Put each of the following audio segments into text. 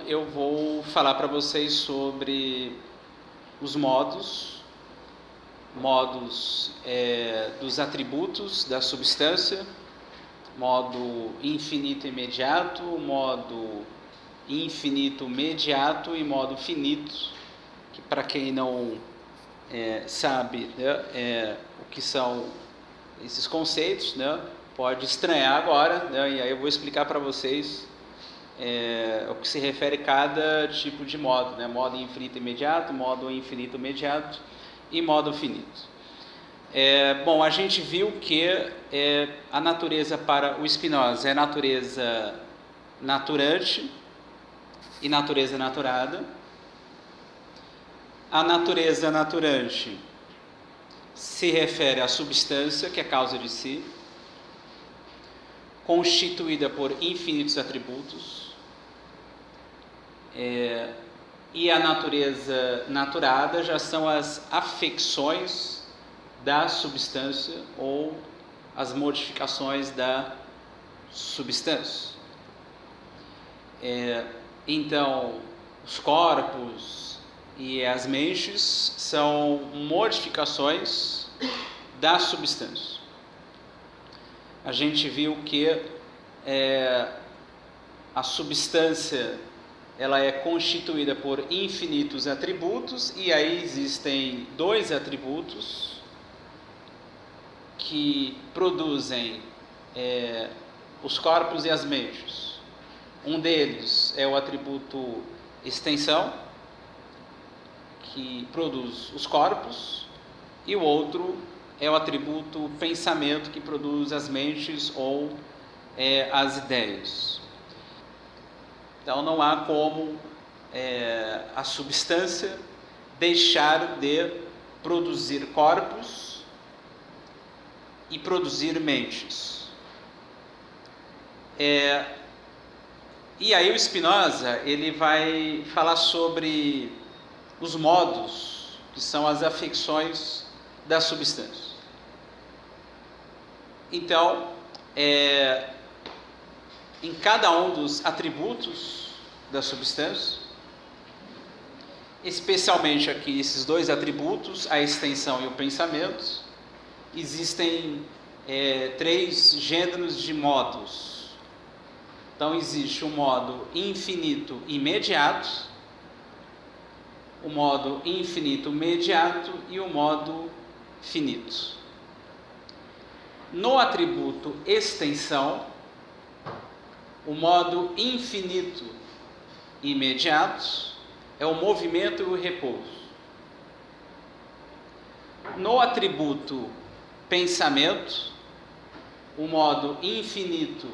eu vou falar para vocês sobre os modos dos atributos da substância, modo infinito imediato, modo infinito mediato e modo finito, que para quem não sabe, né, o que são esses conceitos, né, pode estranhar agora, né, e aí eu vou explicar para vocês o que se refere a cada tipo de modo, né, modo infinito imediato, modo infinito mediato e modo finito. Bom, a gente viu que a natureza para o Spinoza é natureza naturante e natureza naturada. A natureza naturante se refere à substância, que é causa de si, constituída por infinitos atributos, e a natureza naturada já são as afecções da substância ou as modificações da substância. Então, os corpos e as mentes são modificações da substância. A gente viu que a substância ela é constituída por infinitos atributos, e aí existem dois atributos que produzem os corpos e as mentes. Um deles é o atributo extensão, que produz os corpos, e o outro é o atributo pensamento, que produz as mentes ou as ideias. Então não há como a substância deixar de produzir corpos e produzir mentes. E aí o Spinoza ele vai falar sobre os modos, que são as afecções da substância. Então, em cada um dos atributos da substância, especialmente aqui esses dois atributos, a extensão e o pensamento, existem três gêneros de modos. Então existe o modo infinito imediato, o modo infinito mediato e o modo finito. No atributo extensão, o modo infinito imediato é o movimento e o repouso. No atributo pensamento, o modo infinito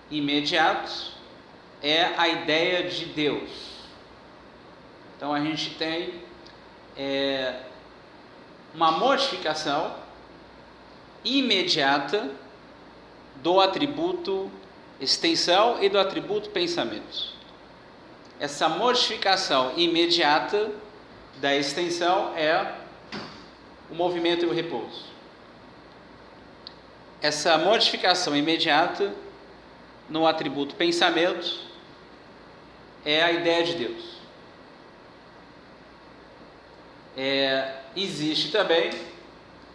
imediato é a ideia de Deus. Então a gente tem uma modificação imediata do atributo extensão e do atributo pensamento. Essa modificação imediata da extensão é o movimento e o repouso. Essa modificação imediata no atributo pensamento é a ideia de Deus. Existe também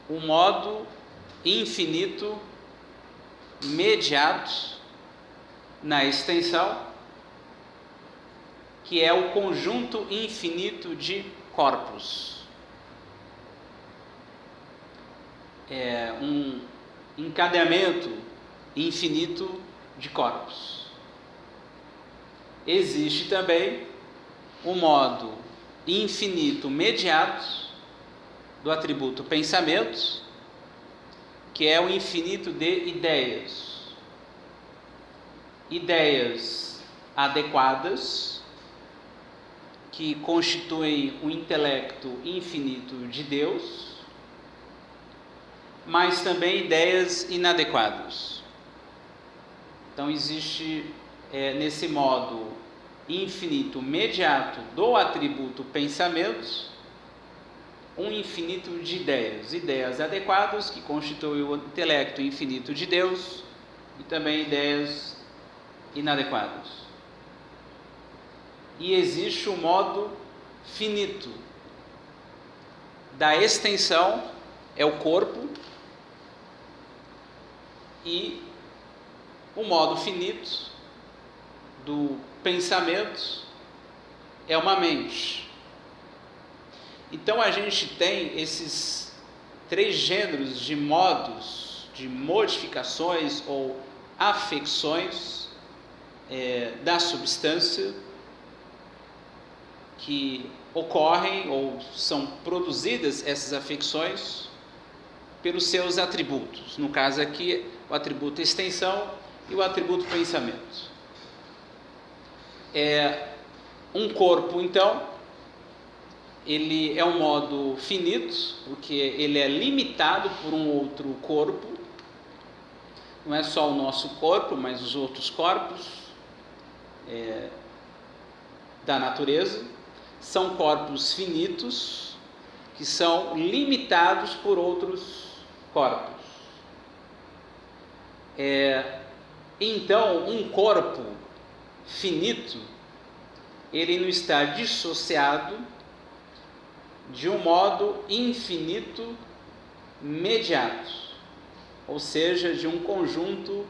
o modo infinito mediato na extensão, que é o conjunto infinito de corpos. Um encadeamento infinito de corpos. Existe também o modo infinito mediato do atributo pensamento, que é o infinito de ideias. Ideias adequadas, que constituem o intelecto infinito de Deus, mas também ideias inadequadas. Então existe nesse modo infinito mediato do atributo pensamento um infinito de ideias adequadas, que constituem o intelecto infinito de Deus, e também ideias inadequadas. e existe o modo finito. Da extensão é o corpo, e o modo finito do pensamento é uma mente. Então a gente tem esses 3 gêneros de modos, de modificações ou afecções da substância que ocorrem ou são produzidas, essas afecções, pelos seus atributos. No caso aqui, o atributo extensão e o atributo pensamento. Um corpo, então, ele é um modo finito, porque ele é limitado por um outro corpo. Não é só o nosso corpo, mas os outros corpos da natureza. São corpos finitos, que são limitados por outros corpos. Então, um corpo finito, ele não está dissociado de um modo infinito mediato, ou seja, de um conjunto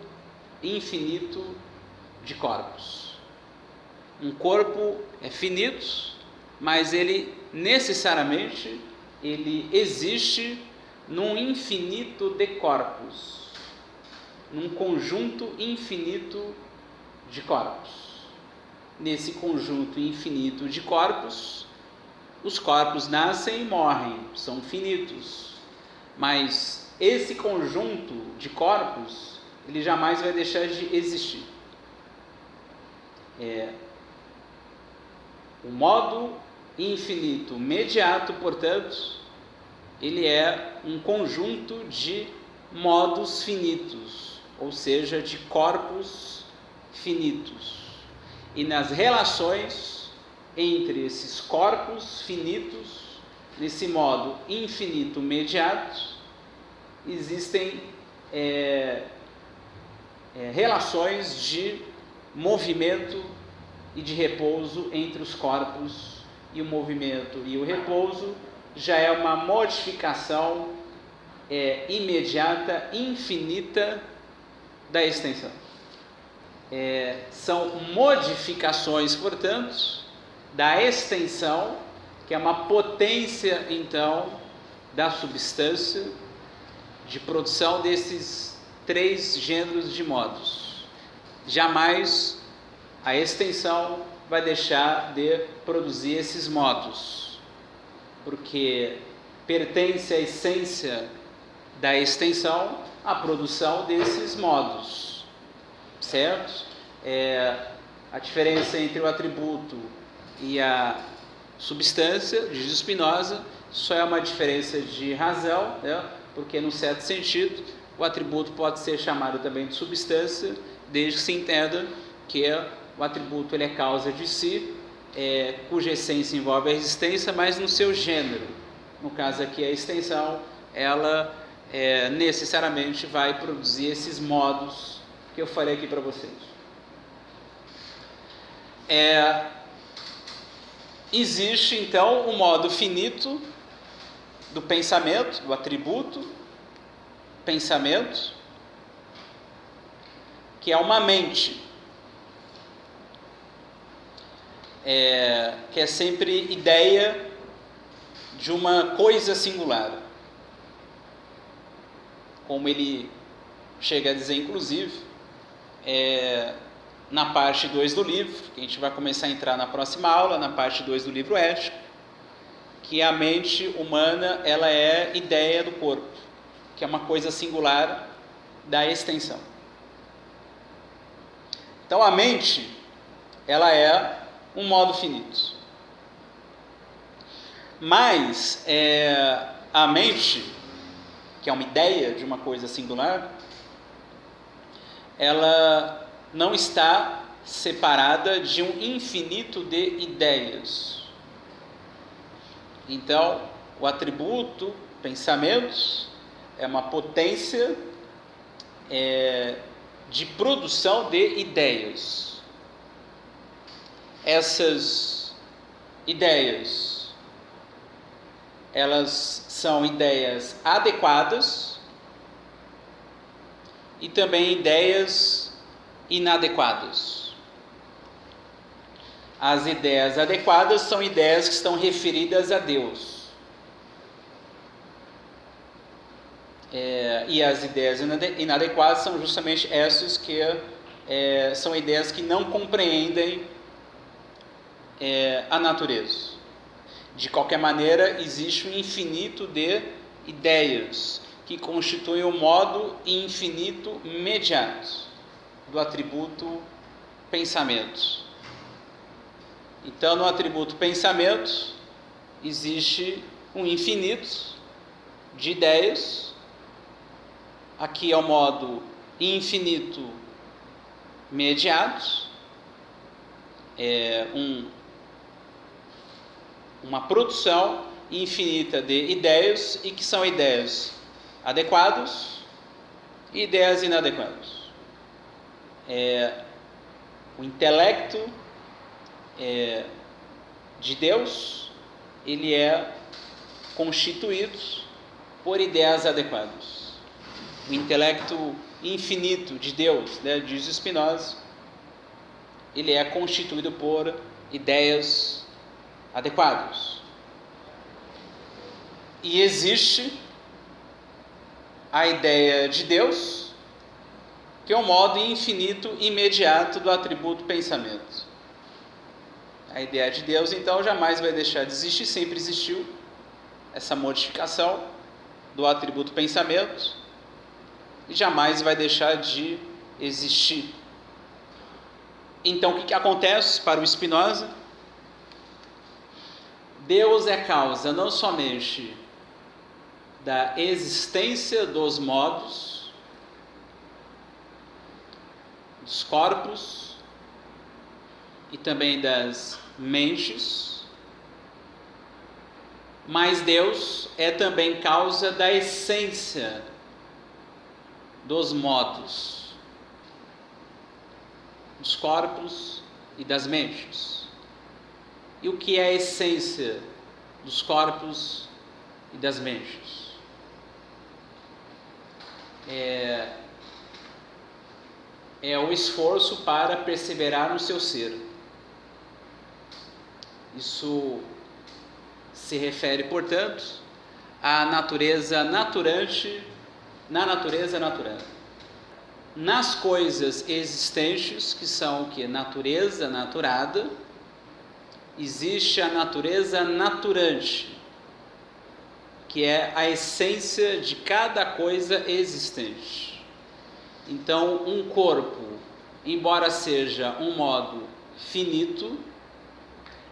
infinito de corpos. Um corpo é finito, mas ele necessariamente existe num infinito de corpos, num conjunto infinito de corpos. Nesse conjunto infinito de corpos, os corpos nascem e morrem, são finitos, mas esse conjunto de corpos, ele jamais vai deixar de existir. O modo infinito mediato, portanto, ele é um conjunto de modos finitos, ou seja, de corpos finitos. E nas relações entre esses corpos finitos, nesse modo infinito mediato, existem relações de movimento e de repouso entre os corpos, e o movimento e o repouso já é uma modificação imediata, infinita da extensão. São modificações, portanto, da extensão, que é uma potência, então, da substância, de produção desses 3 gêneros de modos. Jamais a extensão vai deixar de produzir esses modos, porque pertence à essência da extensão a produção desses modos, certo? A diferença entre o atributo e a substância, diz Spinoza, só é uma diferença de razão, né? Porque, num certo sentido, o atributo pode ser chamado também de substância, desde que se entenda que o atributo ele é causa de si, cuja essência envolve a existência, mas no seu gênero. No caso aqui, a extensão, ela necessariamente vai produzir esses modos que eu falei aqui para vocês. Existe, então, o modo finito do pensamento, do atributo pensamento, que é uma mente, que é sempre ideia de uma coisa singular, como ele chega a dizer, inclusive, na parte 2 do livro, que a gente vai começar a entrar na próxima aula, na parte 2 do livro Ético, que a mente humana, ela é ideia do corpo, que é uma coisa singular da extensão. Então a mente, ela é um modo finito. Mas a mente, que é uma ideia de uma coisa singular, ela não está separada de um infinito de ideias. Então, o atributo, pensamentos, é uma potência de produção de ideias. essas ideias, elas são ideias adequadas e também ideias inadequadas. As ideias adequadas são ideias que estão referidas a Deus. E as ideias inadequadas são justamente essas que são ideias que não compreendem a natureza. De qualquer maneira, existe um infinito de ideias que constituem o modo infinito imediato do atributo pensamento. Então, no atributo pensamento, existe um infinito de ideias. Aqui é o modo infinito imediato, uma produção infinita de ideias, e que são ideias adequadas e ideias inadequadas. O intelecto de Deus, ele é constituído por ideias adequadas. O intelecto infinito de Deus, diz Spinoza, ele é constituído por ideias adequadas. E existe a ideia de Deus, que é o modo infinito imediato do atributo pensamento. A ideia de Deus, então, jamais vai deixar de existir, sempre existiu essa modificação do atributo pensamento e jamais vai deixar de existir. Então, o que acontece para o Spinoza? Deus é causa não somente da existência dos modos, dos corpos e também das mentes, mas Deus é também causa da essência dos modos, dos corpos e das mentes. E o que é a essência dos corpos e das mentes? É o esforço para perseverar no seu ser. Isso se refere, portanto, à natureza naturante, na natureza naturante. Nas coisas existentes, que são o que? Natureza naturada, existe a natureza naturante, que é a essência de cada coisa existente. Então, um corpo, embora seja um modo finito,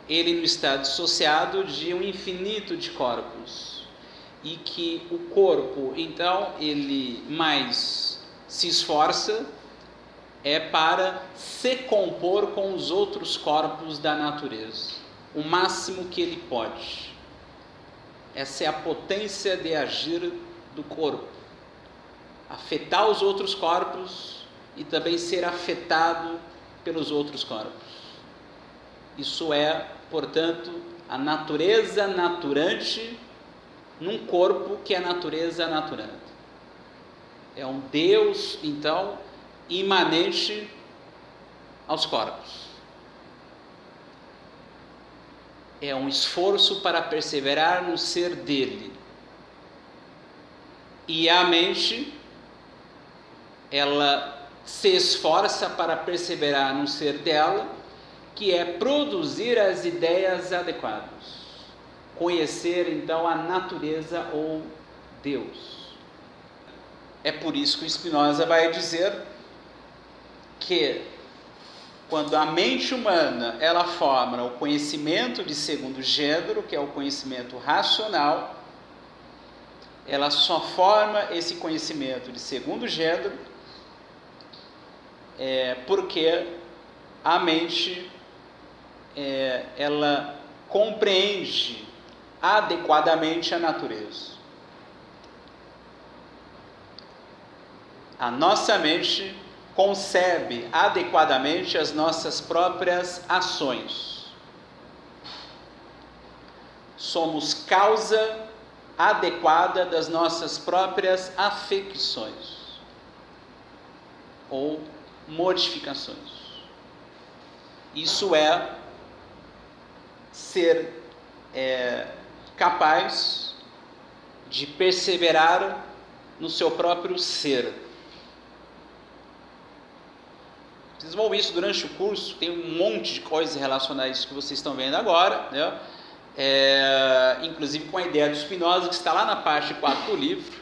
ele não está dissociado de um infinito de corpos. E que o corpo, então, ele mais se esforça para se compor com os outros corpos da natureza, o máximo que ele pode. Essa é a potência de agir do corpo, afetar os outros corpos e também ser afetado pelos outros corpos. Isso é, portanto, a natureza naturante num corpo que é a natureza naturante. É um Deus, então, imanente aos corpos. É um esforço para perseverar no ser dele. E a mente, ela se esforça para perseverar no ser dela, que é produzir as ideias adequadas. Conhecer, então, a natureza ou Deus. É por isso que o Spinoza vai dizer que quando a mente humana ela forma o conhecimento de segundo gênero, que é o conhecimento racional, ela só forma esse conhecimento de segundo gênero porque a mente ela compreende adequadamente a natureza. A nossa mente concebe adequadamente as nossas próprias ações. Somos causa adequada das nossas próprias afecções ou modificações. Isso é ser capaz de perseverar no seu próprio ser. Vocês vão ver isso durante o curso, tem um monte de coisas relacionadas a isso que vocês estão vendo agora, né? Inclusive com a ideia do Spinoza, que está lá na parte 4 do livro,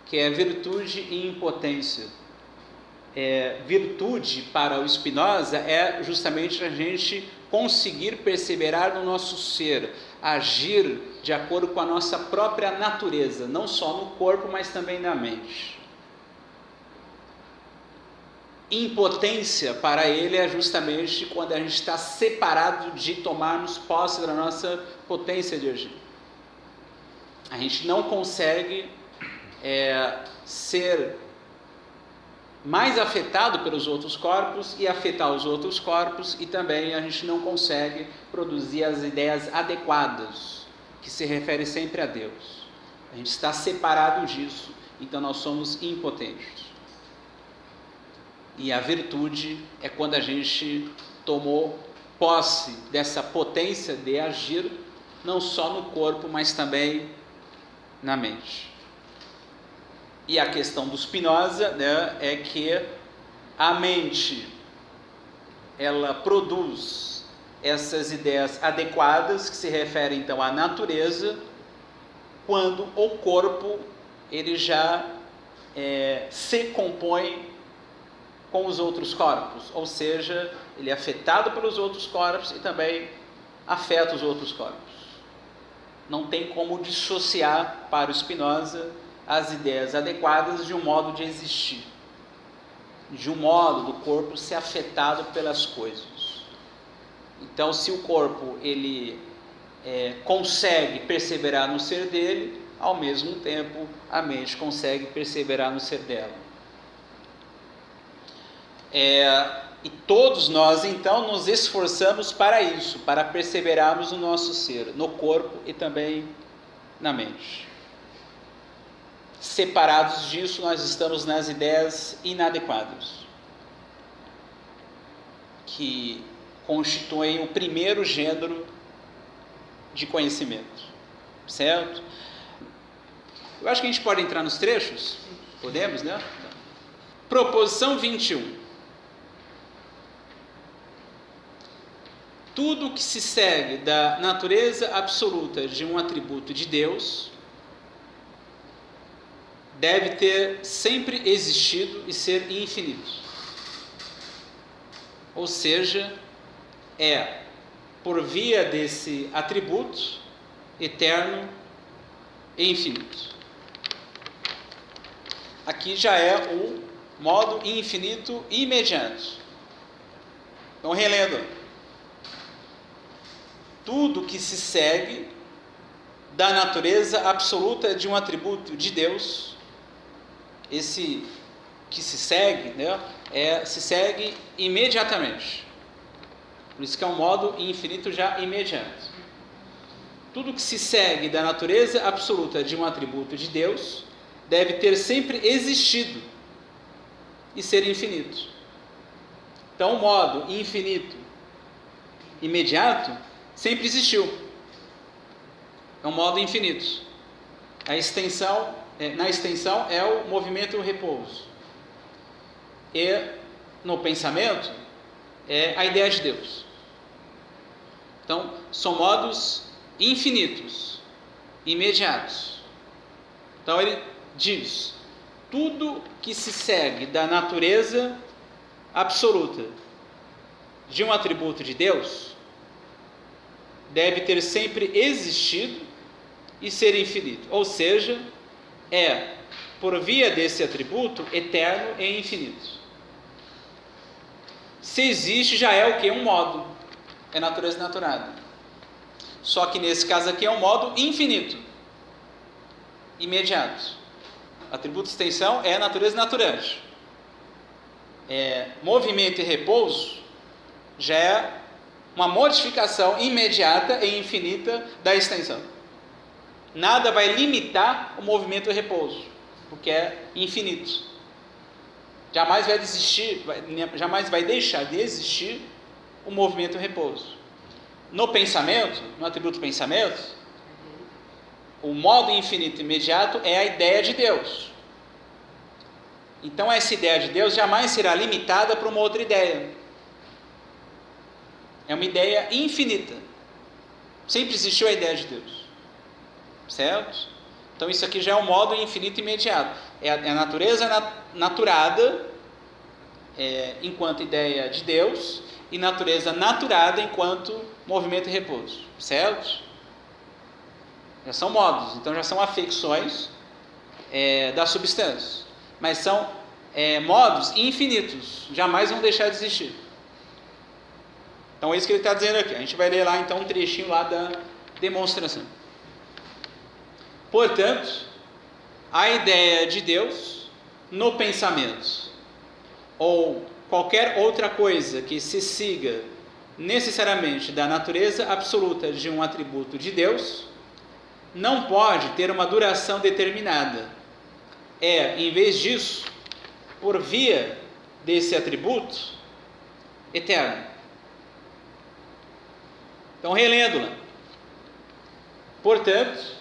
que é virtude e impotência. Virtude para o Spinoza é justamente a gente conseguir perseverar no nosso ser, agir de acordo com a nossa própria natureza, não só no corpo, mas também na mente. Impotência para ele é justamente quando a gente está separado de tomarmos posse da nossa potência de agir. A gente não consegue ser mais afetado pelos outros corpos e afetar os outros corpos, e também a gente não consegue produzir as ideias adequadas, que se refere sempre a Deus. A gente está separado disso, então nós somos impotentes. E a virtude é quando a gente tomou posse dessa potência de agir, não só no corpo, mas também na mente. E a questão do Spinoza, né, é que a mente, ela produz essas ideias adequadas, que se referem então à natureza, quando o corpo ele já se compõe com os outros corpos, ou seja, ele é afetado pelos outros corpos e também afeta os outros corpos. Não tem como dissociar para o Spinoza as ideias adequadas de um modo de existir, de um modo do corpo ser afetado pelas coisas. Então, se o corpo ele consegue perseverar no ser dele, ao mesmo tempo a mente consegue perseverar no ser dela. E todos nós então nos esforçamos para isso, para perseverarmos no nosso ser, no corpo e também na mente. Separados disso, nós estamos nas ideias inadequadas, que constituem o primeiro gênero de conhecimento, certo? Eu acho que a gente pode entrar nos trechos, podemos, né? Proposição 21. Tudo que se segue da natureza absoluta de um atributo de Deus deve ter sempre existido e ser infinito. Ou seja, por via desse atributo eterno e infinito. Aqui já é o modo infinito imediato. Então, relendo. Tudo que se segue da natureza absoluta de um atributo de Deus, esse que se segue, né, se segue imediatamente. Por isso que é um modo infinito já imediato. Tudo que se segue da natureza absoluta de um atributo de Deus deve ter sempre existido e ser infinito. Então, o modo infinito imediato sempre existiu. É um modo infinito. Na extensão é o movimento e o repouso. E no pensamento é a ideia de Deus. Então, são modos infinitos, imediatos. Então, ele diz: tudo que se segue da natureza absoluta de um atributo de Deus deve ter sempre existido e ser infinito. Ou seja, por via desse atributo, eterno e infinito. Se existe, já é o que? Um modo. É natureza naturada. Só que nesse caso aqui é um modo infinito. Imediato. O atributo de extensão é a natureza naturante. movimento e repouso já é uma modificação imediata e infinita da extensão. Nada vai limitar o movimento e repouso, porque é infinito. Jamais vai desistir, jamais vai deixar de existir o movimento e repouso. No pensamento, no atributo pensamento, o modo infinito imediato é a ideia de Deus. Então essa ideia de Deus jamais será limitada para uma outra ideia. É uma ideia infinita. Sempre existiu a ideia de Deus. Certo? Então isso aqui já é um modo infinito imediato. É a natureza naturada enquanto ideia de Deus e natureza naturada enquanto movimento e repouso. Certo? Já são modos, então já são afecções da substância. Mas são modos infinitos, jamais vão deixar de existir. Então é isso que ele está dizendo aqui. A gente vai ler lá então um trechinho lá da demonstração. Portanto, a ideia de Deus no pensamento, ou qualquer outra coisa que se siga necessariamente da natureza absoluta de um atributo de Deus, não pode ter uma duração determinada. Em vez disso, por via desse atributo, eterno. Então, relendo-la. Portanto,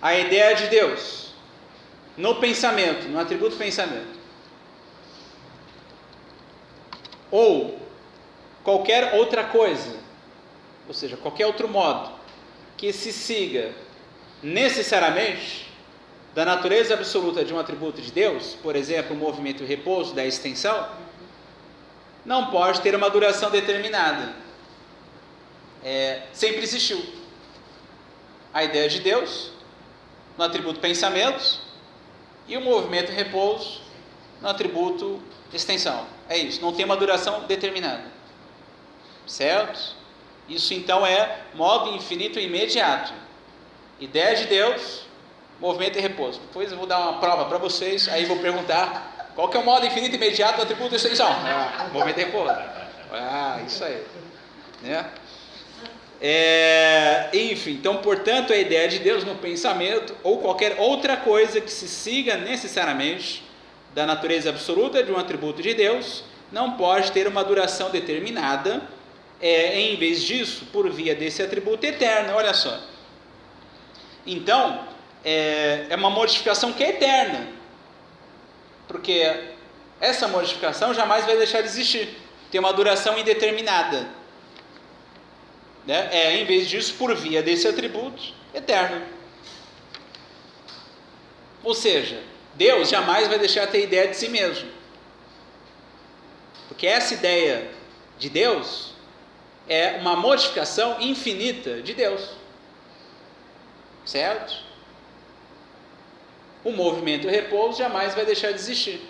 a ideia de Deus no pensamento, no atributo pensamento, ou qualquer outra coisa, ou seja, qualquer outro modo que se siga necessariamente da natureza absoluta de um atributo de Deus, por exemplo, o movimento e o repouso da extensão, não pode ter uma duração determinada. Sempre existiu a ideia de Deus no atributo pensamento e o movimento e repouso no atributo extensão. É isso, não tem uma duração determinada. Certo? Isso então é modo infinito imediato. Ideia de Deus, movimento e repouso. Depois eu vou dar uma prova para vocês, aí vou perguntar qual que é o modo infinito imediato do atributo extensão. Movimento e repouso. Isso aí. Né? Enfim, então, portanto, a ideia de Deus no pensamento, ou qualquer outra coisa que se siga necessariamente da natureza absoluta de um atributo de Deus, não pode ter uma duração determinada, em vez disso, por via desse atributo eterno. Olha só. Então, é uma modificação que é eterna, porque essa modificação jamais vai deixar de existir, tem uma duração indeterminada, né? Em vez disso, por via desse atributo eterno. Ou seja, Deus jamais vai deixar de ter ideia de si mesmo, porque essa ideia de Deus é uma modificação infinita de Deus. Certo? O movimento e o repouso jamais vai deixar de existir,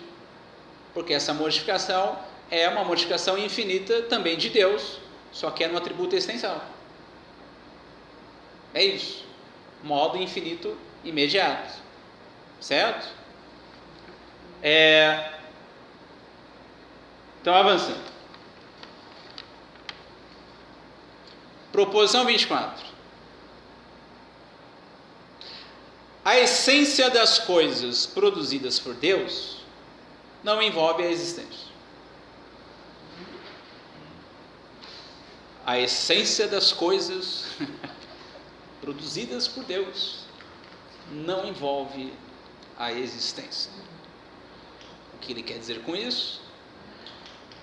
porque essa modificação é uma modificação infinita também de Deus, só que é no atributo extensão. É isso. Modo infinito imediato. Certo? Então, avançando. Proposição 24. A essência das coisas produzidas por Deus não envolve a existência. A essência das coisas produzidas por Deus não envolve a existência. O que ele quer dizer com isso?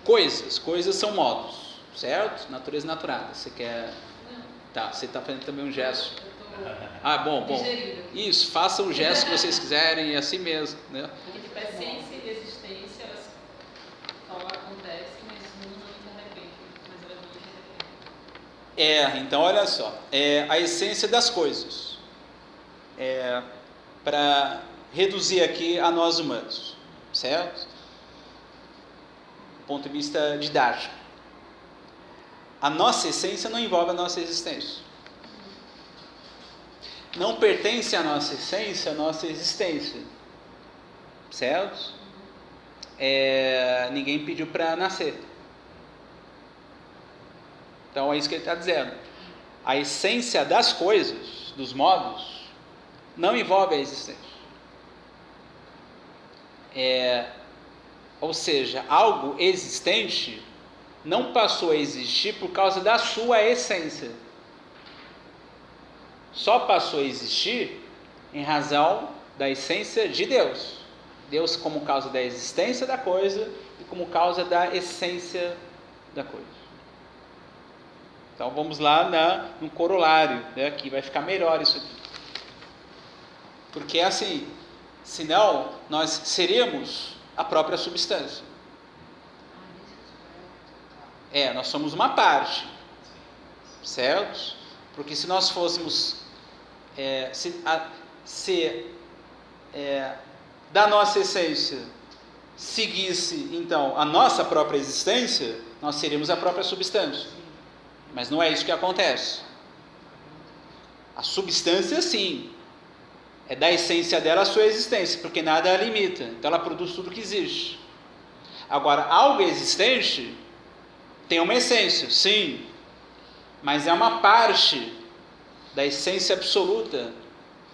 Coisas são modos, certo? Natureza naturada. Você quer... Tá, você está fazendo também um gesto. Bom. Isso, façam o gesto que vocês quiserem, é assim mesmo, né? Porque tipo, a essência e a existência, elas só acontecem, mas não interrepente, mas elas não interrepente. Então olha só, a essência das coisas, para reduzir aqui a nós humanos, certo? Do ponto de vista didático, a nossa essência não envolve a nossa existência. Não pertence à nossa essência, à nossa existência. Certo? ninguém pediu para nascer. Então é isso que ele está dizendo. A essência das coisas, dos modos, não envolve a existência. Ou seja, algo existente não passou a existir por causa da sua essência. Só passou a existir em razão da essência de Deus. Deus como causa da existência da coisa e como causa da essência da coisa. Então vamos lá no corolário, né? Aqui vai ficar melhor isso aqui. Porque assim, senão nós seríamos a própria substância. Nós somos uma parte, certo? Porque se nós fôssemos da nossa essência seguisse então a nossa própria existência, nós seríamos a própria substância. Mas não é isso que acontece. A substância, sim, é da essência dela a sua existência, porque nada a limita. Então ela produz tudo que existe. Agora, algo existente tem uma essência, sim, mas é uma parte da essência absoluta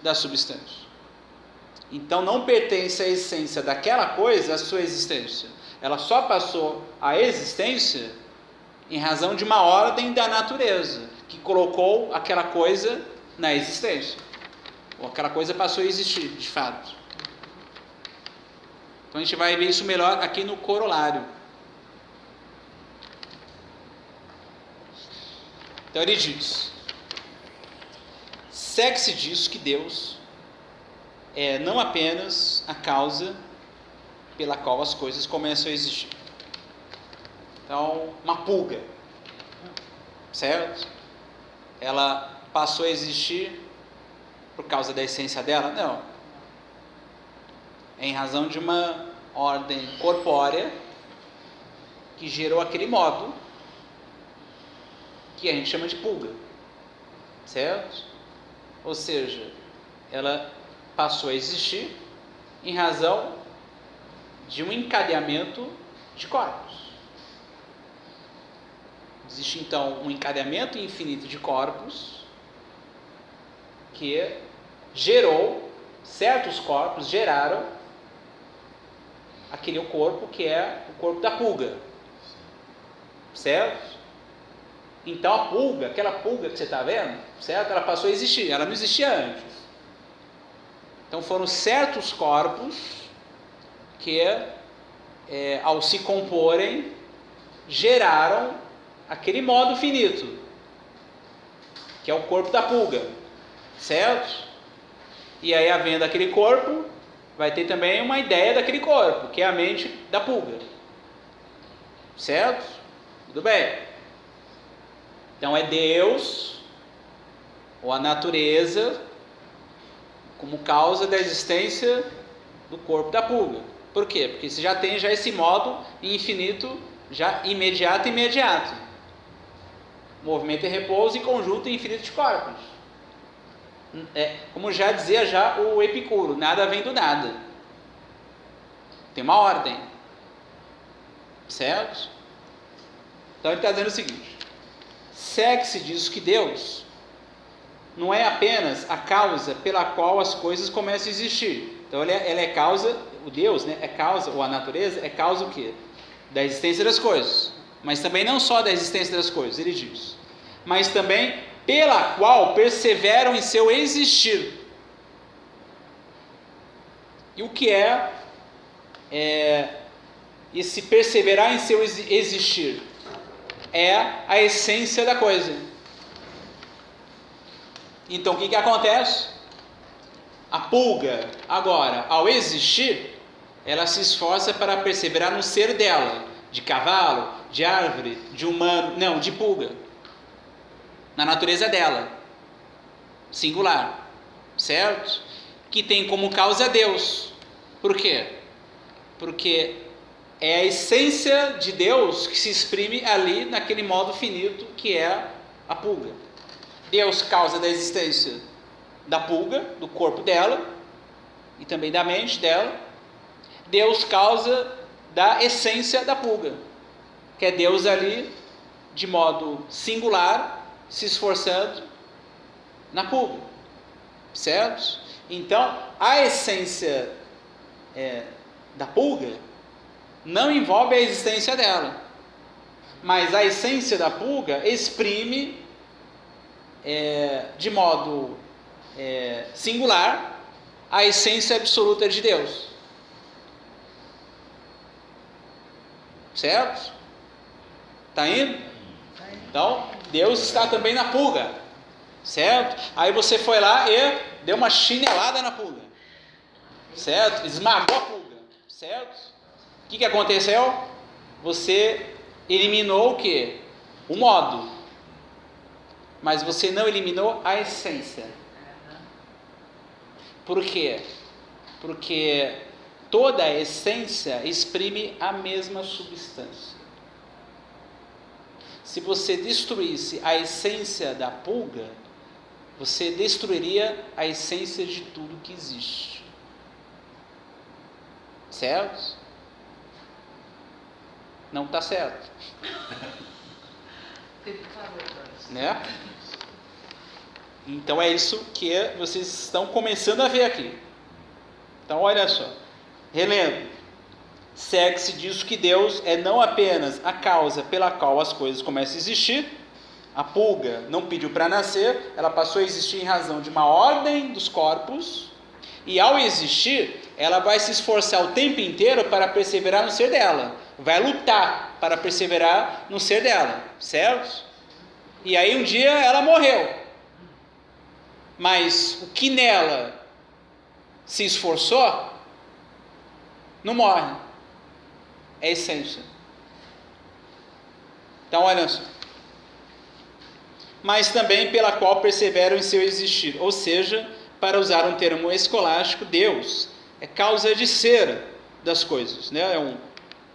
da substância. Então não pertence à essência daquela coisa a sua existência. Ela só passou à existência em razão de uma ordem da natureza, que colocou aquela coisa na existência. Ou aquela coisa passou a existir, de fato. Então a gente vai ver isso melhor aqui no corolário. Então ele diz: segue-se disso que Deus é não apenas a causa pela qual as coisas começam a existir. Então, uma pulga, certo? Ela passou a existir por causa da essência dela? Não. É em razão de uma ordem corpórea que gerou aquele modo que a gente chama de pulga, certo? Ou seja, ela passou a existir em razão de um encadeamento de corpos. Existe então um encadeamento infinito de corpos que gerou, certos corpos geraram aquele corpo que é o corpo da pulga, certo? Então a pulga, aquela pulga que você está vendo, certo? Ela passou a existir, ela não existia antes. Então foram certos corpos que, ao se comporem, geraram aquele modo finito, que é o corpo da pulga, certo? E aí, havendo aquele corpo, vai ter também uma ideia daquele corpo, que é a mente da pulga, certo? Tudo bem. Então é Deus, ou a natureza, como causa da existência do corpo da pulga. Por quê? Porque você já tem esse modo infinito, já imediato. Movimento e repouso e conjunto infinito de corpos. Como já dizia já o Epicuro, nada vem do nada. Tem uma ordem. Certo? Então ele está dizendo o seguinte: segue-se disso que Deus não é apenas a causa pela qual as coisas começam a existir. Então ele é causa, o Deus, né, é causa, ou a natureza é causa o quê? Da existência das coisas. Mas também não só da existência das coisas, ele diz, mas também pela qual perseveram em seu existir. E o que é esse perseverar em seu existir? É a essência da coisa. Então o que acontece? A pulga, agora, ao existir, ela se esforça para perseverar no ser dela, de cavalo, de árvore, de humano, não, de pulga, na natureza dela, singular, certo? Que tem como causa Deus. Por quê? Porque é a essência de Deus que se exprime ali naquele modo finito que é a pulga. Deus, causa da existência da pulga, do corpo dela e também da mente dela. Deus, causa da essência da pulga, que é Deus ali, de modo singular, se esforçando na pulga, certo? Então, a essência da pulga não envolve a existência dela, mas a essência da pulga exprime de modo singular a essência absoluta de Deus, certo? Está indo? Então, Deus está também na pulga, certo? Aí você foi lá e deu uma chinelada na pulga, certo? Esmagou a pulga, certo? O que aconteceu? Você eliminou o quê? O modo, mas você não eliminou a essência. Por quê? Porque toda a essência exprime a mesma substância. Se você destruísse a essência da pulga, você destruiria a essência de tudo que existe. Certo? Não está certo. Né? Então é isso que vocês estão começando a ver aqui. Então olha só, relendo, segue-se disso que Deus é não apenas a causa pela qual as coisas começam a existir. A pulga não pediu para nascer, ela passou a existir em razão de uma ordem dos corpos, e ao existir, ela vai se esforçar o tempo inteiro para perseverar no ser dela, vai lutar para perseverar no ser dela, certo? E aí um dia ela morreu, mas o que nela se esforçou, não morre, é a essência. Então olha só, mas também pela qual perseveram em seu existir, ou seja, para usar um termo escolástico, Deus é causa de ser das coisas, né?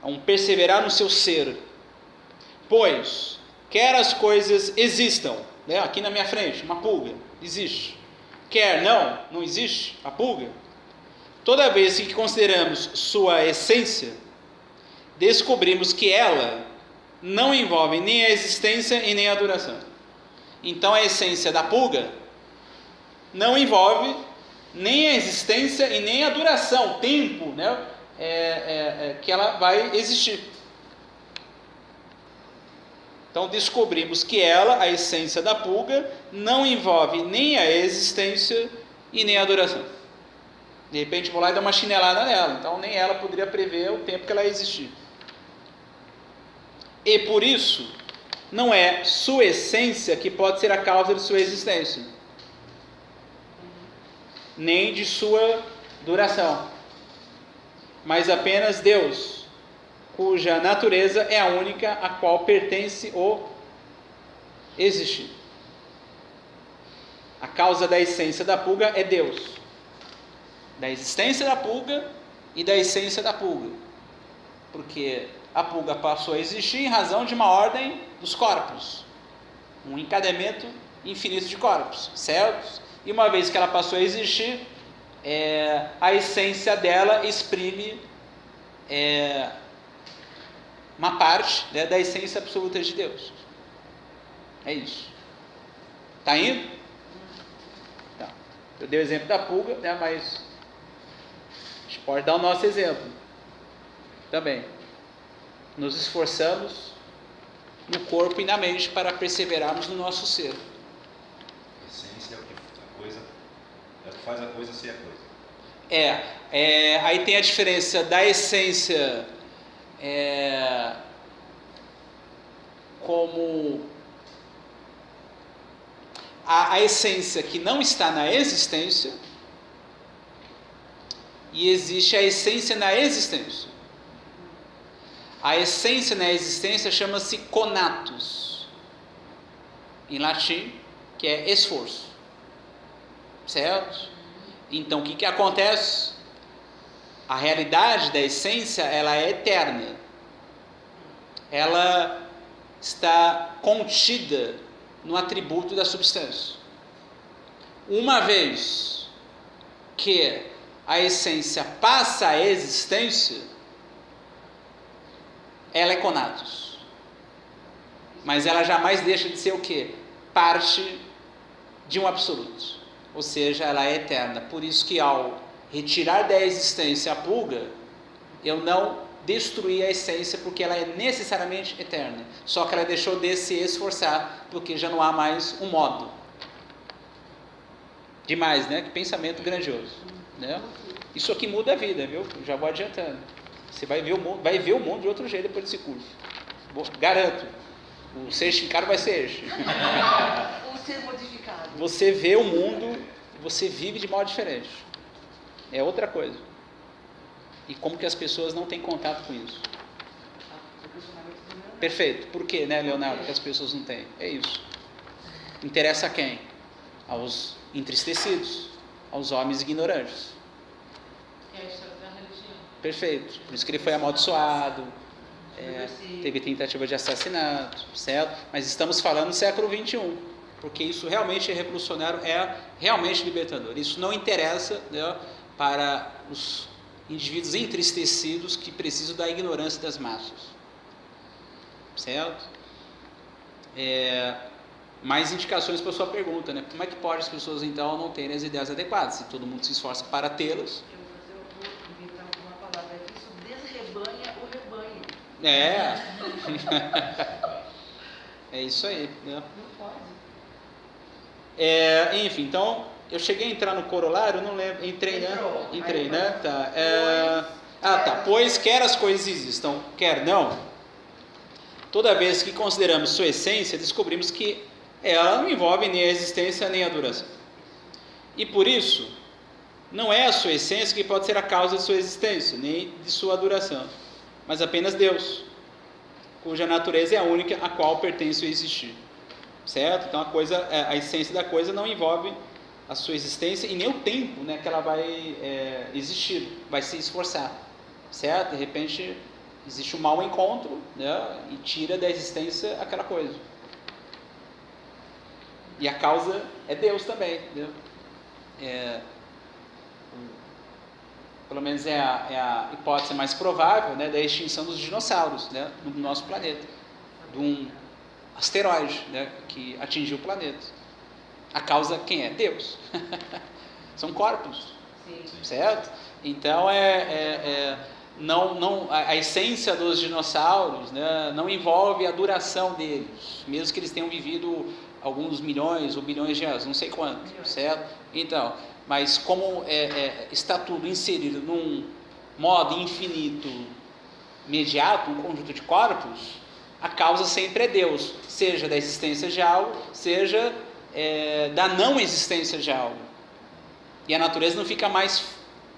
É um perseverar no seu ser, pois quer as coisas existam, né? Aqui na minha frente, uma pulga, existe, quer não existe a pulga, toda vez que consideramos sua essência, descobrimos que ela não envolve nem a existência e nem a duração. Então a essência da pulga não envolve nem a existência e nem a duração, o tempo, né, que ela vai existir. Então descobrimos que ela, a essência da pulga, não envolve nem a existência e nem a duração. De repente vou lá e dar uma chinelada nela, então nem ela poderia prever o tempo que ela ia existir. E por isso, não é sua essência que pode ser a causa de sua existência, nem de sua duração, mas apenas Deus, cuja natureza é a única a qual pertence o existir. A causa da essência da pulga é Deus, da existência da pulga e da essência da pulga, porque a pulga passou a existir em razão de uma ordem dos corpos, um encadeamento infinito de corpos, certo? E uma vez que ela passou a existir, a essência dela exprime uma parte, né, da essência absoluta de Deus. É isso. Está indo? Tá. Eu dei o exemplo da pulga, né, mas a gente pode dar o nosso exemplo também. Nos esforçamos no corpo e na mente para perseverarmos no nosso ser. A essência é o que faz a coisa ser a coisa. Aí tem a diferença da essência como a essência que não está na existência, e existe a essência na existência. A essência na existência chama-se conatus, em latim, que é esforço, certo? Então o que acontece? A realidade da essência, ela é eterna, ela está contida no atributo da substância. Uma vez que a essência passa à existência, ela é conatos. Mas ela jamais deixa de ser o quê? Parte de um absoluto. Ou seja, ela é eterna. Por isso que ao retirar da existência a pulga, eu não destruí a essência, porque ela é necessariamente eterna. Só que ela deixou de se esforçar, porque já não há mais um modo. Demais, né? Que pensamento grandioso, né? Isso aqui muda a vida, viu? Já vou adiantando. Você vai ver o mundo de outro jeito depois desse curso. Garanto. O certificado vai ser este. O ser modificado. Você vê o mundo, você vive de modo diferente. É outra coisa. E como que as pessoas não têm contato com isso? Perfeito. Por quê, né, Leonardo, que as pessoas não têm? É isso. Interessa a quem? Aos entristecidos, aos homens ignorantes. É a história da religião. Perfeito. Por isso que ele foi amaldiçoado, teve tentativa de assassinato, certo? Mas estamos falando do século XXI, porque isso realmente é revolucionário, é realmente libertador. Isso não interessa, né, para os indivíduos entristecidos que precisam da ignorância das massas, certo? Mais indicações para a sua pergunta, né? Como é que pode as pessoas então não terem as ideias adequadas, se todo mundo se esforça para tê-las? Eu vou inventar uma palavra aqui, isso desrebanha o rebanho. É isso aí, né? Não pode. Enfim, então eu cheguei a entrar no corolário, não lembro, entrei, né? Tá. Pois quer as coisas existam, quer não, toda vez que consideramos sua essência, descobrimos que ela não envolve nem a existência nem a duração. E por isso, não é a sua essência que pode ser a causa de sua existência, nem de sua duração, mas apenas Deus, cuja natureza é a única a qual pertence o existir. Certo? Então a essência da coisa não envolve a sua existência e nem o tempo, né, que ela vai existir, vai se esforçar. Certo? De repente existe um mau encontro, né, e tira da existência aquela coisa. E a causa é Deus também. Né? Pelo menos é a hipótese mais provável, né, da extinção dos dinossauros, né, no nosso planeta. De um asteroide, né, que atingiu o planeta. A causa quem é? Deus. São corpos. Sim. Certo? Então a essência dos dinossauros, né, não envolve a duração deles, mesmo que eles tenham vivido alguns milhões ou bilhões de anos, não sei quanto, certo? Então, mas como está tudo inserido num modo infinito imediato, um conjunto de corpos, a causa sempre é Deus, seja da existência de algo, seja da não existência de algo. E a natureza não fica mais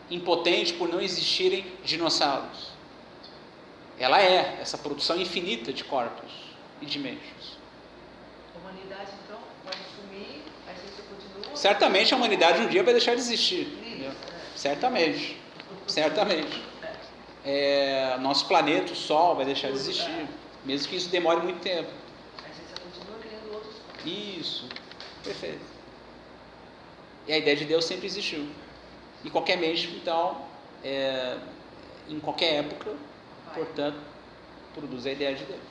impotente por não existirem dinossauros. Ela é essa produção infinita de corpos e de meios. A humanidade, então, vai sumir, a essência continua? Certamente a humanidade um dia vai deixar de existir. Certamente. Nosso planeta, o Sol, vai deixar de existir. Mesmo que isso demore muito tempo. A essência continua criando outros corpos. Isso. Perfeito. E a ideia de Deus sempre existiu. E qualquer místico, então, em qualquer época, portanto, produz a ideia de Deus.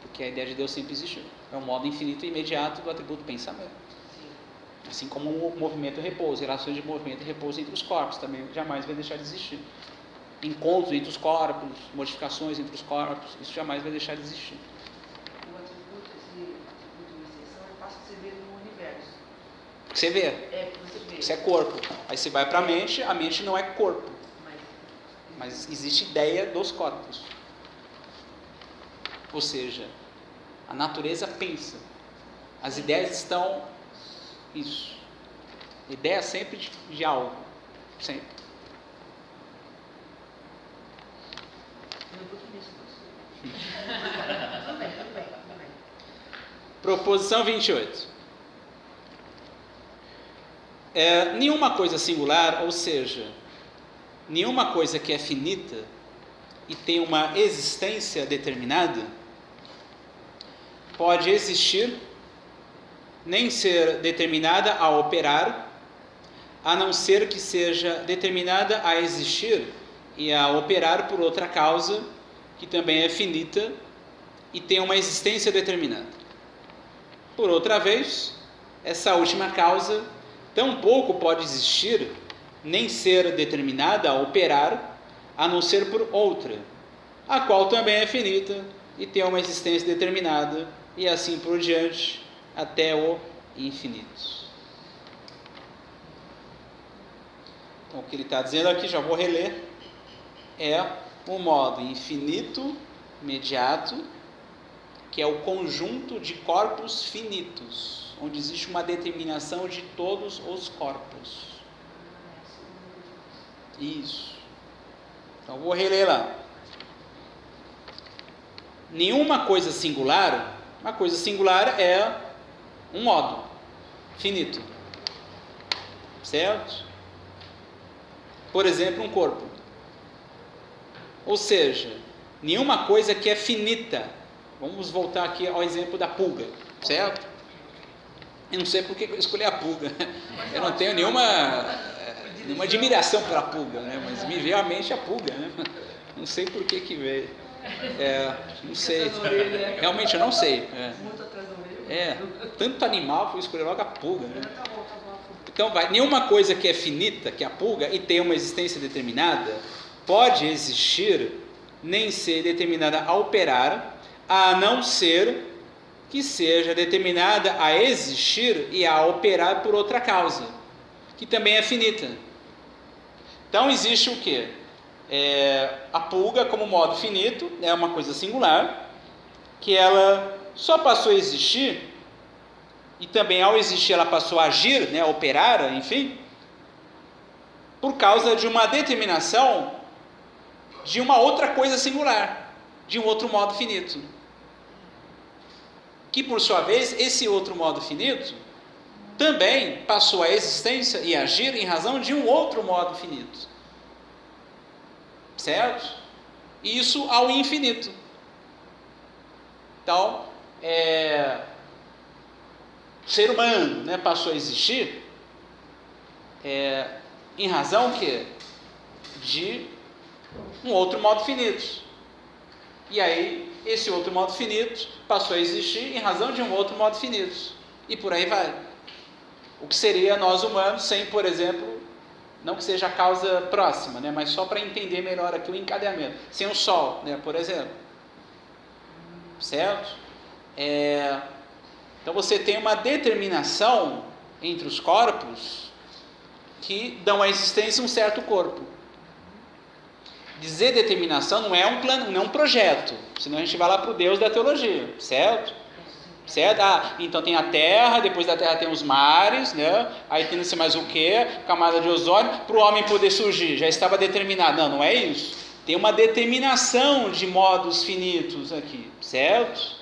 Porque a ideia de Deus sempre existiu. É um modo infinito e imediato do atributo pensamento. Sim. Assim como o movimento e repouso, relações de movimento e repouso entre os corpos, também jamais vai deixar de existir. Encontros entre os corpos, modificações entre os corpos, isso jamais vai deixar de existir. O atributo, esse atributo de exceção, é fácil de você ver no universo. Você vê, Você vê. isso é corpo. Aí você vai para a mente não é corpo, mas existe ideia dos corpos. Ou seja, a natureza pensa, as ideias estão, isso, ideia sempre de algo, sempre. Eu vou nisso, Tudo bem. Proposição 28. Nenhuma coisa singular, ou seja, nenhuma coisa que é finita e tem uma existência determinada, pode existir, nem ser determinada a operar, a não ser que seja determinada a existir e a operar por outra causa que também é finita e tem uma existência determinada. Por outra vez, essa última causa tampouco pode existir, nem ser determinada a operar, a não ser por outra, a qual também é finita e tem uma existência determinada, e assim por diante, até o infinito. Então, o que ele está dizendo aqui, já vou reler, é o modo infinito, imediato, que é o conjunto de corpos finitos, onde existe uma determinação de todos os corpos. Isso. Então, vou reler lá. Nenhuma coisa singular, uma coisa singular é um modo finito. Certo? Por exemplo, um corpo. Ou seja, nenhuma coisa que é finita. Vamos voltar aqui ao exemplo da pulga, certo? Eu não sei por que eu escolhi a pulga. Eu não tenho nenhuma admiração pela pulga, né? Mas me veio à mente a pulga, né? Não sei por que veio. Não sei. Realmente eu não sei. Tanto animal que eu escolhi logo a pulga, né? Então nenhuma coisa que é finita, que é a pulga, e tem uma existência determinada, pode existir, nem ser determinada a operar, a não ser que seja determinada a existir e a operar por outra causa, que também é finita. Então existe o quê? A pulga como modo finito, é uma coisa singular, que ela só passou a existir, e também ao existir ela passou a agir, né, a operar, enfim, por causa de uma determinação de uma outra coisa singular, de um outro modo finito. Que por sua vez, esse outro modo finito também passou a existência e agir em razão de um outro modo finito. Certo? Isso ao infinito. Então, o ser humano, né, passou a existir em razão que de um outro modo finito. E aí, esse outro modo finito passou a existir em razão de um outro modo finito. E por aí vai. O que seria nós humanos sem, por exemplo, não que seja a causa próxima, né, mas só para entender melhor aqui o encadeamento. Sem o Sol, né, por exemplo. Certo? Então você tem uma determinação entre os corpos que dão à existência um certo corpo. Dizer determinação não é um plano, não é um projeto, senão a gente vai lá para o Deus da teologia, certo? Certo? Então tem a terra, depois da terra tem os mares, né? Aí tem não sei mais o que, camada de ozônio, para o homem poder surgir, já estava determinado. Não é isso. Tem uma determinação de modos finitos aqui, certo?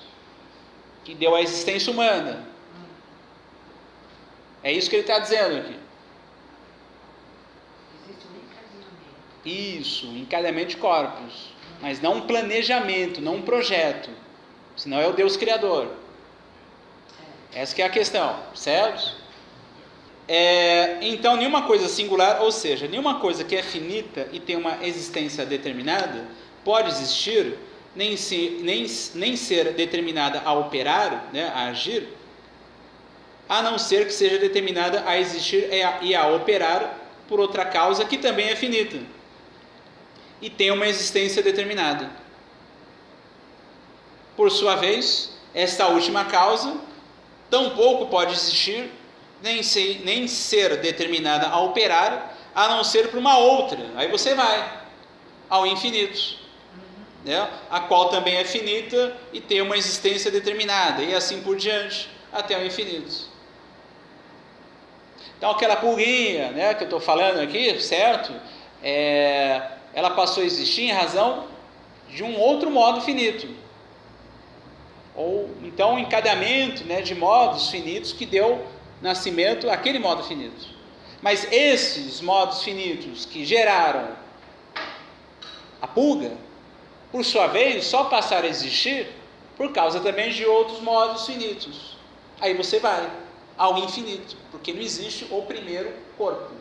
Que deu à existência humana. É isso que ele está dizendo aqui. Existe um encadeamento. Isso, encadeamento de corpos. Mas não um planejamento, não um projeto. Senão é o Deus Criador. Essa que é a questão, certo? Então, nenhuma coisa singular, ou seja, nenhuma coisa que é finita e tem uma existência determinada, pode existir, nem ser determinada a operar, né, a agir, a não ser que seja determinada a existir e a operar por outra causa que também é finita e tem uma existência determinada. Por sua vez, esta última causa tampouco pode existir, nem ser determinada a operar, a não ser por uma outra. Aí você vai ao infinito, né? A qual também é finita e tem uma existência determinada, e assim por diante, até o infinito. Então aquela pulguinha, né, que eu estou falando aqui, certo? Ela passou a existir em razão de um outro modo finito. Ou então um encadeamento, né, de modos finitos que deu nascimento àquele modo finito. Mas esses modos finitos que geraram a pulga, por sua vez, só passaram a existir por causa também de outros modos finitos. Aí você vai ao infinito, porque não existe o primeiro corpo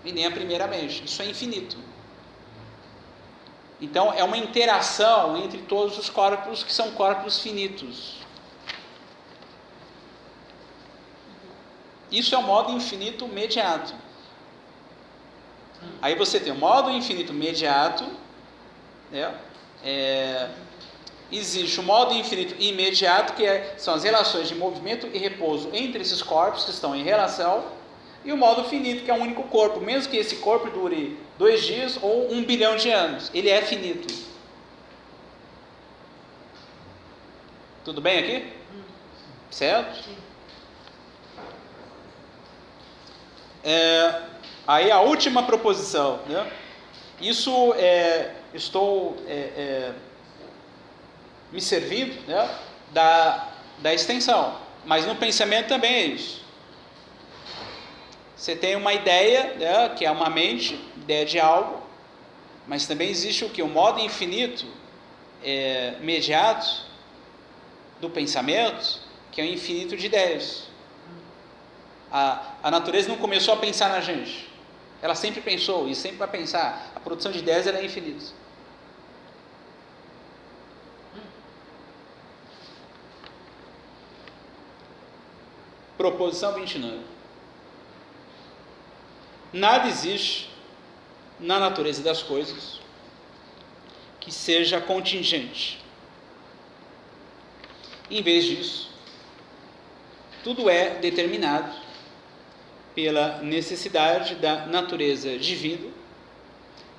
e nem a primeira mente. Isso é infinito. Então, é uma interação entre todos os corpos que são corpos finitos. Isso é o modo infinito imediato. Aí você tem o modo infinito imediato, né? Existe o modo infinito imediato, que são as relações de movimento e repouso entre esses corpos que estão em relação, e o modo finito, que é um único corpo, mesmo que esse corpo dure 2 dias ou 1 bilhão de anos, ele é finito. Tudo bem aqui? Certo? Aí a última proposição, né? Isso estou me servindo, né, da extensão, mas no pensamento também é isso. Você tem uma ideia, né, que é uma mente, ideia de algo, mas também existe o que? O modo infinito imediato do pensamento, que é o infinito de ideias. A natureza não começou a pensar na gente, ela sempre pensou e sempre vai pensar. A produção de ideias ela é infinita. Proposição 29. Nada existe na natureza das coisas que seja contingente. Em vez disso, tudo é determinado pela necessidade da natureza divina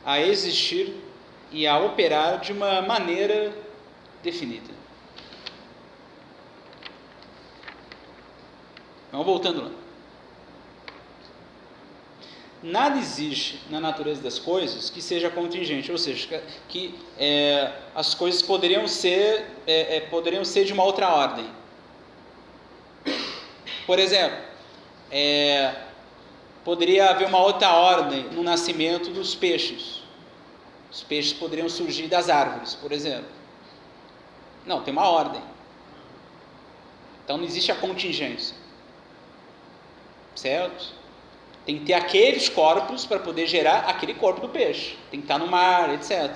a existir e a operar de uma maneira definida. Então, voltando lá. Nada existe na natureza das coisas que seja contingente, ou seja, que as coisas poderiam ser de uma outra ordem. Por exemplo, poderia haver uma outra ordem no nascimento dos peixes. Os peixes poderiam surgir das árvores, por exemplo. Não, tem uma ordem. Então não existe a contingência. Certo? Tem que ter aqueles corpos para poder gerar aquele corpo do peixe. Tem que estar no mar, etc.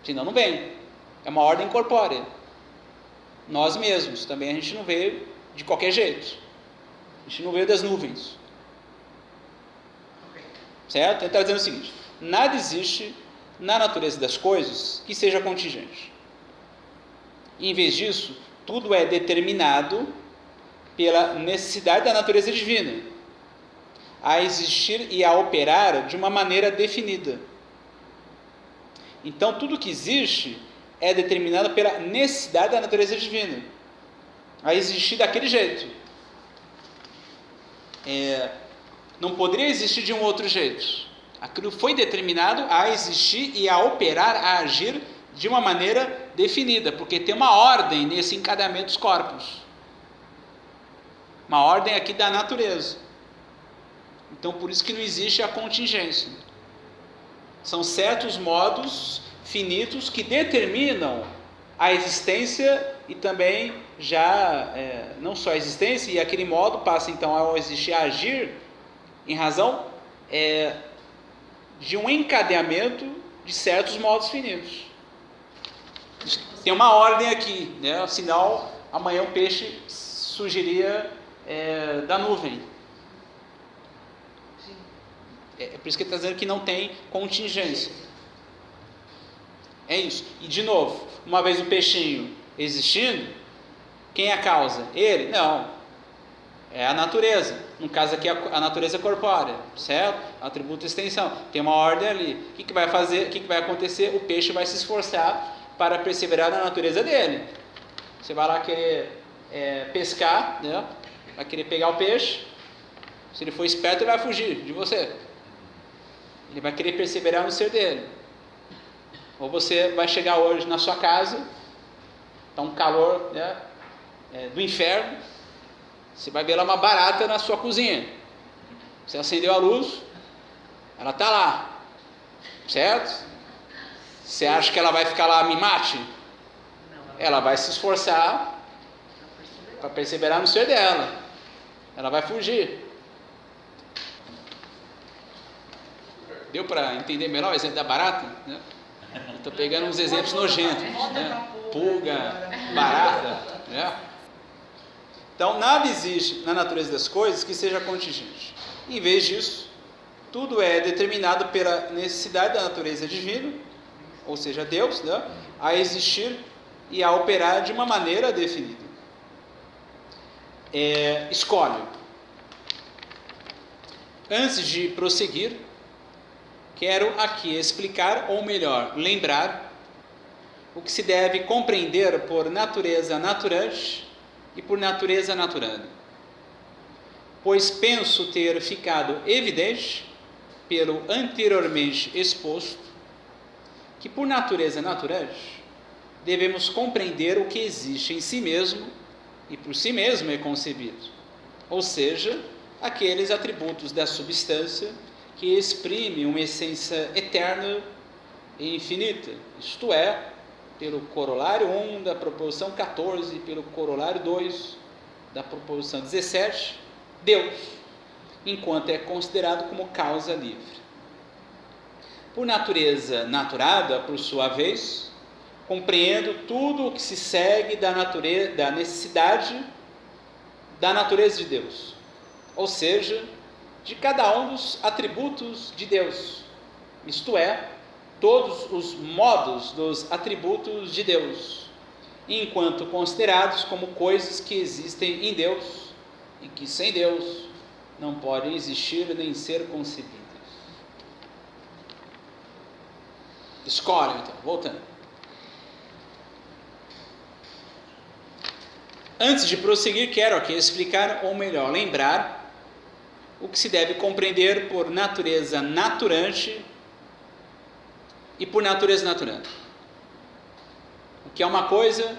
Senão não vem. É uma ordem corpórea. Nós mesmos também a gente não veio de qualquer jeito. A gente não veio das nuvens. Certo? Ele está dizendo o seguinte: nada existe na natureza das coisas que seja contingente. E, em vez disso, tudo é determinado pela necessidade da natureza divina a existir e a operar de uma maneira definida. Então, tudo que existe é determinado pela necessidade da natureza divina a existir daquele jeito. Não poderia existir de um outro jeito. Aquilo foi determinado a existir e a operar, a agir de uma maneira definida, porque tem uma ordem nesse encadeamento dos corpos. Uma ordem aqui da natureza. Então, por isso que não existe a contingência. São certos modos finitos que determinam a existência e também não só a existência, e aquele modo passa então ao existir, a agir, em razão de um encadeamento de certos modos finitos. Tem uma ordem aqui, né? Senão amanhã o peixe surgiria da nuvem. É por isso que ele está dizendo que não tem contingência. É isso. E de novo, uma vez o peixinho existindo, quem é a causa? Ele? Não. É a natureza. No caso aqui, a natureza corpórea, certo? Atributo extensão. Tem uma ordem ali. O que vai fazer? O que vai acontecer? O peixe vai se esforçar para perseverar na natureza dele. Você vai lá querer pescar, né? Vai querer pegar o peixe. Se ele for esperto, ele vai fugir de você. Ele vai querer perseverar no ser dele. Ou você vai chegar hoje na sua casa, está um calor, né, do inferno, você vai ver lá uma barata na sua cozinha. Você acendeu a luz, ela está lá, certo? Você acha que ela vai ficar lá, me mate? Ela vai se esforçar para perseverar no ser dela. Ela vai fugir. Deu para entender melhor o exemplo da barata? Né? Estou pegando uns exemplos nojentos, né? Pulga, barata, né? Então, nada existe na natureza das coisas que seja contingente. Em vez disso, tudo é determinado pela necessidade da natureza divina, ou seja, Deus, né? A existir e a operar de uma maneira definida. Escolhe. Antes de prosseguir, quero aqui explicar, ou melhor, lembrar, o que se deve compreender por natureza naturante e por natureza naturanda. Pois penso ter ficado evidente, pelo anteriormente exposto, que por natureza naturante devemos compreender o que existe em si mesmo e por si mesmo é concebido, ou seja, aqueles atributos da substância que exprimem uma essência eterna e infinita, isto é, pelo corolário 1 da proposição 14 e pelo corolário 2 da proposição 17, Deus, enquanto é considerado como causa livre. Por natureza naturada, por sua vez, compreendo tudo o que se segue da necessidade da natureza de Deus, ou seja, de cada um dos atributos de Deus, isto é, todos os modos dos atributos de Deus, enquanto considerados como coisas que existem em Deus e que sem Deus não podem existir nem ser concebidas. Escolhe, então, voltando. Antes de prosseguir, quero aqui explicar, ou melhor, lembrar, o que se deve compreender por natureza naturante e por natureza naturante. O que é uma coisa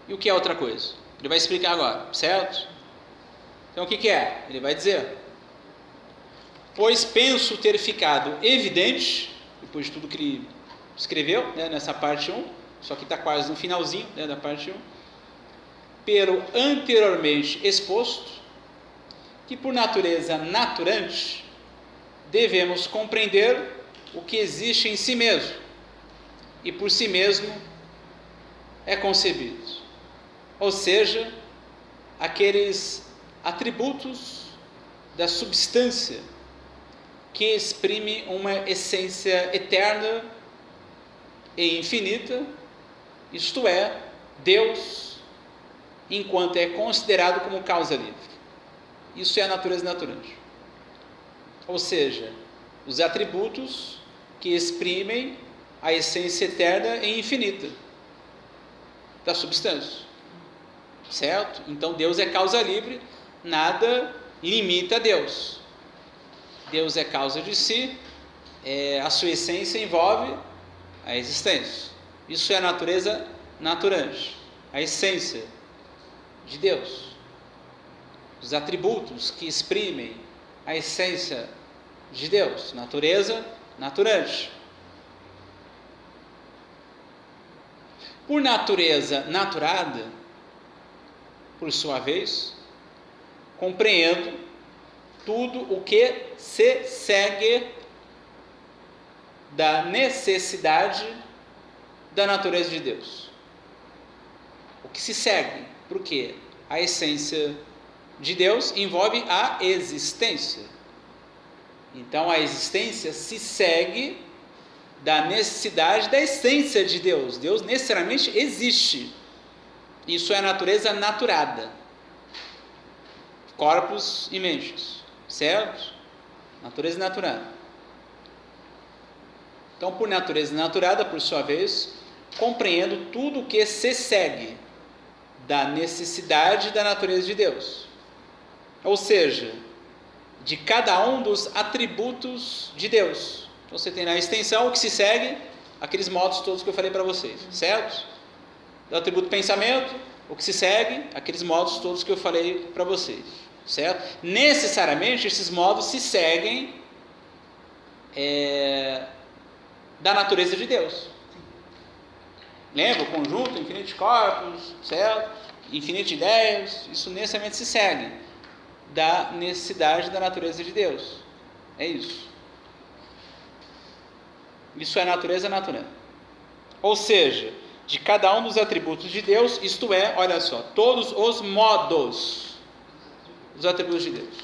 e o que é outra coisa. Ele vai explicar agora, certo? Então o que é? Ele vai dizer: pois penso ter ficado evidente, depois de tudo que ele escreveu, né, nessa parte 1, só que está quase no finalzinho, né, da parte 1, pelo anteriormente exposto, que por natureza naturante devemos compreender o que existe em si mesmo e por si mesmo é concebido, ou seja, aqueles atributos da substância que exprime uma essência eterna e infinita, isto é, Deus, enquanto é considerado como causa livre. Isso é a natureza naturante, ou seja, os atributos que exprimem a essência eterna e infinita da substância, certo? Então Deus é causa livre, nada limita Deus. Deus é causa de si, a sua essência envolve a existência. Isso é a natureza naturante, a essência de Deus. Os atributos que exprimem a essência de Deus, natureza naturante. Por natureza naturada, por sua vez, compreendo tudo o que se segue da necessidade da natureza de Deus. O que se segue, porque a essência de Deus envolve a existência. Então a existência se segue da necessidade da essência de Deus. Deus necessariamente existe. Isso é a natureza naturada. Corpos e mentes, certo? Natureza naturada. Então, por natureza naturada, por sua vez, compreendo tudo o que se segue da necessidade da natureza de Deus. Ou seja, de cada um dos atributos de Deus. Então você tem na extensão o que se segue, aqueles modos todos que eu falei para vocês, certo? Do atributo pensamento, o que se segue, aqueles modos todos que eu falei para vocês, certo? Necessariamente esses modos se seguem da natureza de Deus. Lembra? O conjunto infinito de corpos, certo? Infinito de ideias, isso necessariamente se segue da necessidade da natureza de Deus. É isso. Isso é a natureza naturante. Ou seja, de cada um dos atributos de Deus, isto é, olha só, todos os modos dos atributos de Deus.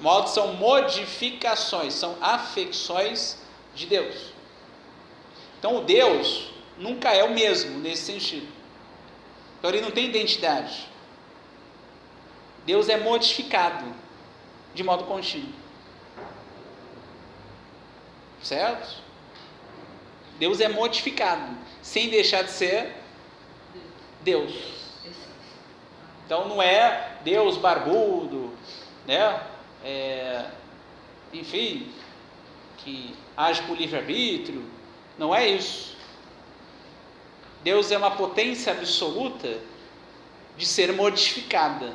Modos são modificações, são afecções de Deus. Então o Deus nunca é o mesmo nesse sentido. Então ele não tem identidade. Deus é modificado de modo contínuo. Certo? Deus é modificado, sem deixar de ser Deus. Então não é Deus barbudo, né? Enfim, que age por livre-arbítrio. Não é isso. Deus é uma potência absoluta de ser modificada,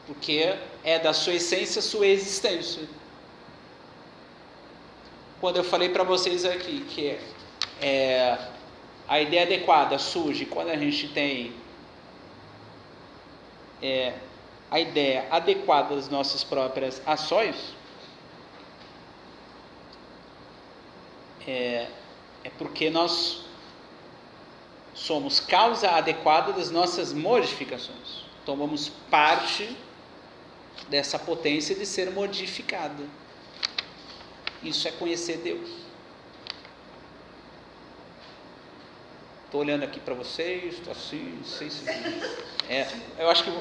porque é da sua essência, sua existência. Quando eu falei para vocês aqui que a ideia adequada surge quando a gente tem a ideia adequada das nossas próprias ações, é porque nós somos causa adequada das nossas modificações. Tomamos parte dessa potência de ser modificada. Isso é conhecer Deus. Estou olhando aqui para vocês, estou assim, não sei se... eu acho que,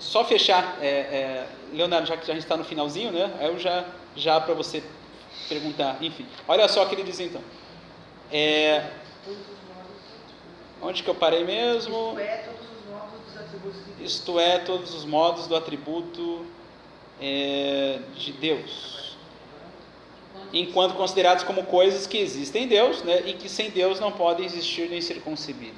só fechar, Leonardo, já que a gente está no finalzinho, né? Aí eu já para você perguntar, enfim. Olha só o que ele diz então. Onde que eu parei mesmo? Isto é, todos os modos do atributo de Deus, enquanto considerados como coisas que existem em Deus, né, e que sem Deus não podem existir nem ser concebidos.